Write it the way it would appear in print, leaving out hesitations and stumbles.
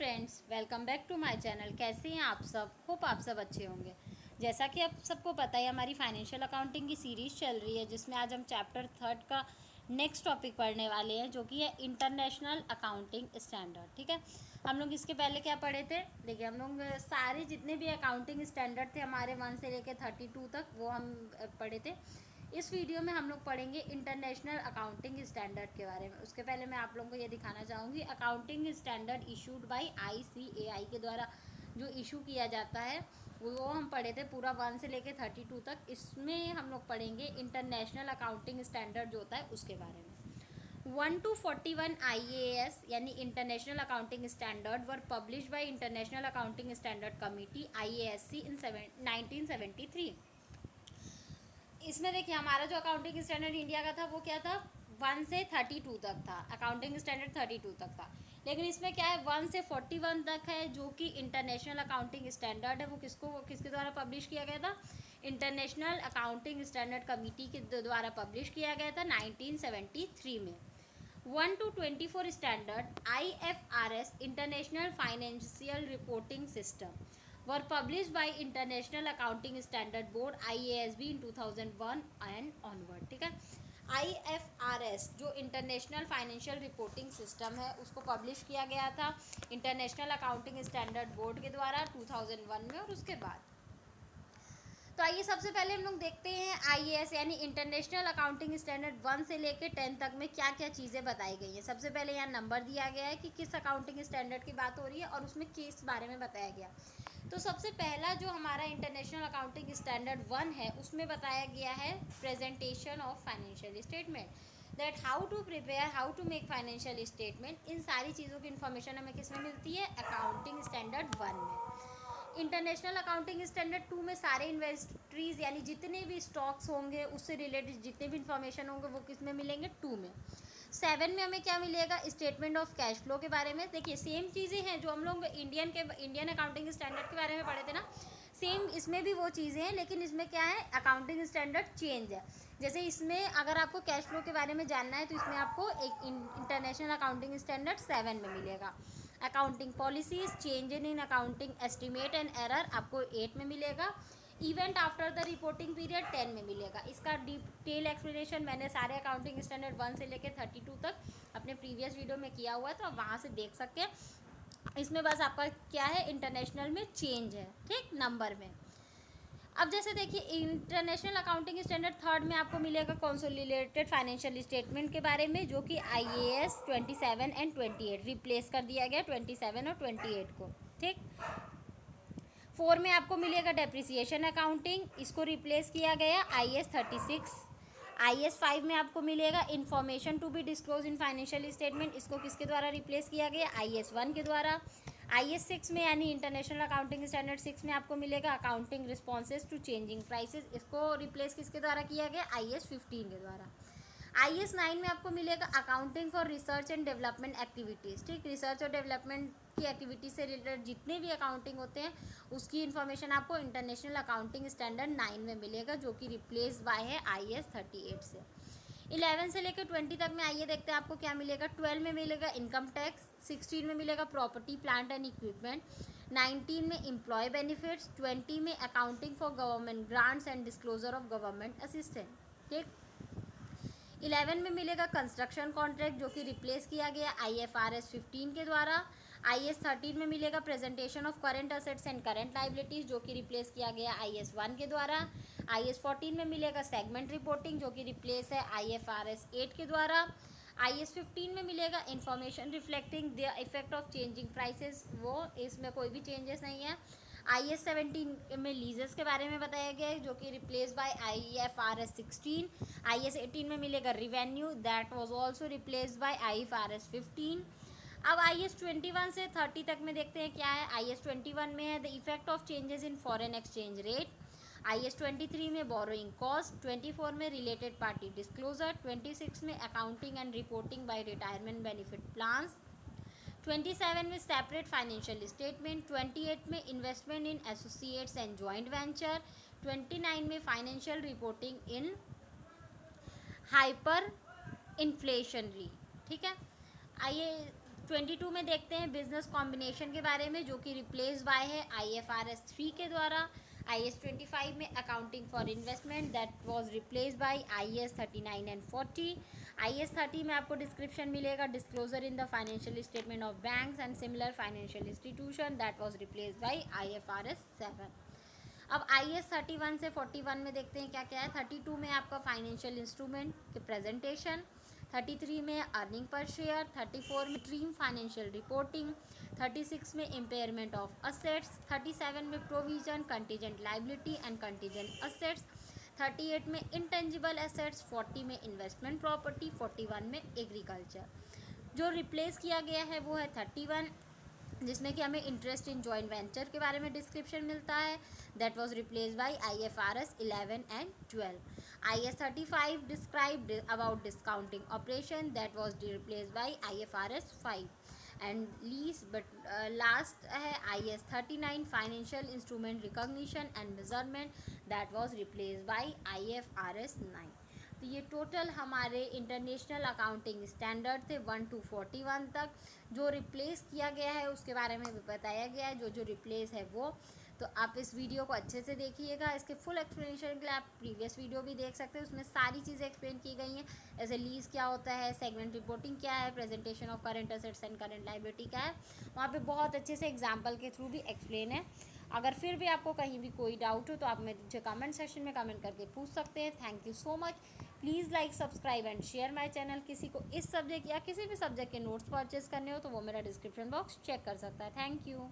Friends, welcome back to my channel. कैसे हैं आप सब? होप आप सब अच्छे होंगे। जैसा कि आप सबको पता है, हमारी फाइनेंशियल अकाउंटिंग की सीरीज़ चल रही है, जिसमें आज हम चैप्टर 3 का नेक्स्ट टॉपिक पढ़ने वाले हैं, जो कि है इंटरनेशनल अकाउंटिंग स्टैंडर्ड। ठीक है, हम लोग इसके पहले क्या पढ़े थे? देखिए, हम लोग सारे जितने भी अकाउंटिंग स्टैंडर्ड थे हमारे 1 से लेकर 32 तक, वो हम पढ़े थे। इस वीडियो में हम लोग पढ़ेंगे इंटरनेशनल अकाउंटिंग स्टैंडर्ड के बारे में। उसके पहले मैं आप लोगों को ये दिखाना चाहूँगी, accounting standard issued by ICAI के द्वारा जो इशू किया जाता है वो हम पढ़े थे पूरा 1 से लेके 32 तक। इसमें हम लोग पढ़ेंगे इंटरनेशनल अकाउंटिंग स्टैंडर्ड जो होता है उसके बारे में। 1 to 41 IAS यानी international accounting standard were publish by international accounting standard committee IASC इन 1973। इसमें देखिए, हमारा जो अकाउंटिंग स्टैंडर्ड इंडिया का था वो क्या था? 1 से 32 तक था। अकाउंटिंग स्टैंडर्ड 32 तक था, लेकिन इसमें क्या है, 1 से 41 तक है, जो कि इंटरनेशनल अकाउंटिंग स्टैंडर्ड है। वो किसके द्वारा पब्लिश किया गया था? इंटरनेशनल अकाउंटिंग स्टैंडर्ड कमिटी के द्वारा पब्लिश किया गया था 1973 में। 1 to 24 standard IFRS international financial reporting system were published by International Accounting Standard Board IASB in 2001 and onward। ठीक है, IFRS जो इंटरनेशनल फाइनेंशियल रिपोर्टिंग सिस्टम है उसको पब्लिश किया गया था इंटरनेशनल अकाउंटिंग स्टैंडर्ड बोर्ड के द्वारा 2001 में। और उसके बाद तो आइए सबसे पहले हम लोग देखते हैं IAS यानी इंटरनेशनल अकाउंटिंग स्टैंडर्ड 1 से लेकर 10 तक में क्या क्या चीज़ें बताई गई हैं। सबसे पहले यहाँ नंबर दिया गया है कि किस अकाउंटिंग स्टैंडर्ड की बात हो रही है और उसमें किस बारे में बताया गया। तो सबसे पहला जो हमारा इंटरनेशनल अकाउंटिंग स्टैंडर्ड 1 है उसमें बताया गया है presentation of financial statement, that how to prepare, how to make financial statement. इन सारी चीज़ों की इन्फॉर्मेशन हमें किस में मिलती है? अकाउंटिंग स्टैंडर्ड 1 में। इंटरनेशनल अकाउंटिंग स्टैंडर्ड 2 में सारे इन्वेस्ट्रीज यानी जितने भी स्टॉक्स होंगे उससे रिलेटेड जितने भी इन्फॉर्मेशन होंगे वो किस में मिलेंगे? 2 में। 7 में हमें क्या मिलेगा? स्टेटमेंट ऑफ कैश फ्लो के बारे में। देखिए, सेम चीज़ें हैं जो हम लोग इंडियन अकाउंटिंग स्टैंडर्ड के बारे में पढ़े थे ना, सेम इसमें भी वो चीज़ें हैं, लेकिन इसमें क्या है, अकाउंटिंग स्टैंडर्ड चेंज है। जैसे इसमें अगर आपको कैश फ्लो के बारे में जानना है तो इसमें आपको एक इंटरनेशनल अकाउंटिंग स्टैंडर्ड 7 में मिलेगा। Accounting policies, change in accounting estimate and error आपको 8 में मिलेगा। Event after the reporting period 10 में मिलेगा। इसका डिटेल एक्सप्लेनेशन मैंने सारे अकाउंटिंग स्टैंडर्ड 1 से लेकर 32 तक अपने प्रीवियस वीडियो में किया हुआ है, तो आप वहाँ से देख सकते हैं। इसमें बस आपका क्या है, इंटरनेशनल में चेंज है, ठीक, नंबर में। अब जैसे देखिए, इंटरनेशनल अकाउंटिंग स्टैंडर्ड 3 में आपको मिलेगा कंसोलिडेटेड फाइनेंशियल स्टेटमेंट के बारे में, जो कि IAS 27 एंड 28 रिप्लेस कर दिया गया 27 और 28 को। ठीक, 4 में आपको मिलेगा डेप्रिसिएशन अकाउंटिंग, इसको रिप्लेस किया गया IAS 36। IAS 5 में आपको मिलेगा information to be disclose in financial statement, इसको किसके द्वारा रिप्लेस किया गया? IAS 1 के द्वारा। IAS 6 में यानी इंटरनेशनल अकाउंटिंग स्टैंडर्ड 6 में आपको मिलेगा accounting responses to changing prices, इसको रिप्लेस किसके द्वारा किया गया? IAS 15 के द्वारा। IAS 9 में आपको मिलेगा accounting for research and development activities. ठीक, रिसर्च और डेवलपमेंट की एक्टिविटी से रिलेटेड जितने भी अकाउंटिंग होते हैं उसकी इन्फॉर्मेशन आपको इंटरनेशनल अकाउंटिंग स्टैंडर्ड 9 में मिलेगा, जो कि रिप्लेस बाय है IAS 38 से। 11 से लेकर 20 तक में आइए देखते हैं आपको क्या मिलेगा। 12 में मिलेगा इनकम टैक्स, 16 में मिलेगा प्रॉपर्टी प्लांट एंड इक्विपमेंट, 19 में एम्प्लॉय बेनिफिट्स, 20 में accounting for government grants and disclosure of government assistant. ठीक, 11 में मिलेगा कंस्ट्रक्शन कॉन्ट्रैक्ट, जो कि रिप्लेस किया गया IFRS 15 के द्वारा। IAS 13 में मिलेगा presentation of current assets and current liabilities, जो कि रिप्लेस किया गया IAS 1 के द्वारा। IAS 14 में मिलेगा सेगमेंट रिपोर्टिंग, जो कि रिप्लेस है IFRS 8 के द्वारा। IAS 15 में मिलेगा information reflecting the effect of changing prices, वो इसमें कोई भी चेंजेस नहीं है। IAS 17 में लीजेस के बारे में बताया गया है, जो कि रिप्लेस बाय IFRS 16। IAS 18 में मिलेगा revenue, that was also replaced by IFRS 15। अब IAS 21 से 30 तक में देखते हैं क्या है। IAS 21 में है the effect of changes in foreign exchange rate. IAS 23 में बोरोइंग कॉस्ट, 24 में रिलेटेड पार्टी डिस्क्लोजर, 26 में accounting and reporting by retirement benefit plans, 27 में सेपरेट फाइनेंशियल स्टेटमेंट, 28 में investment in associates and joint venture, 29 में financial reporting in hyper inflationary. ठीक है, आइए 22 में देखते हैं बिजनेस कॉम्बिनेशन के बारे में, जो कि रिप्लेस बाय है IFRS 3 के द्वारा। IAS 25 में accounting for investment, that was replace by IAS 39 and 40। IAS 30 में आपको डिस्क्रिप्शन मिलेगा disclosure in the financial statement of banks and similar financial institution, that was replace by IFRS 7। अब IAS 31 से 41 में देखते हैं क्या क्या है। 32 में आपका फाइनेंशियल इंस्ट्रूमेंट के प्रेजेंटेशन, 33 में अर्निंग पर शेयर, 34 में ट्रीम फाइनेंशियल रिपोर्टिंग, 36 में इम्पेयरमेंट ऑफ असेट्स, 37 में provision contingent liability and contingent assets, 38 में इंटेंजिबल एसेट्स, 40 में इन्वेस्टमेंट प्रॉपर्टी, 41 में एग्रीकल्चर। जो रिप्लेस किया गया है वो है 31, जिसमें कि हमें इंटरेस्ट इन जॉइंट वेंचर के बारे में डिस्क्रिप्शन मिलता है, that was replace by IFRS 11 and 12। IAS 35 described about discounting operation, that was replace by IFRS 5। And least but last है IAS 39 financial instrument recognition and measurement, that was replace by IFRS 9। तो ये total हमारे international accounting standard थे 1 to 41 तक। जो replace किया गया है उसके बारे में भी बताया गया है, जो जो रिप्लेस है वो। तो आप इस वीडियो को अच्छे से देखिएगा। इसके फुल एक्सप्लेनेशन के लिए आप प्रीवियस वीडियो भी देख सकते हैं, उसमें सारी चीज़ें एक्सप्लेन की गई हैं। जैसे लीज क्या होता है, सेगमेंट रिपोर्टिंग क्या है, presentation of current assets and current liability क्या है, वहाँ पे बहुत अच्छे से एग्जाम्पल के थ्रू भी एक्सप्लेन है। अगर फिर भी आपको कहीं भी कोई डाउट हो तो आप मुझे कमेंट सेक्शन में कमेंट करके पूछ सकते हैं। Thank you so much. Please like, subscribe and share my channel. किसी को इस सब्जेक्ट या किसी भी सब्जेक्ट के नोट्स परचेज करने हो तो वो मेरा डिस्क्रिप्शन बॉक्स चेक कर सकता है। Thank you.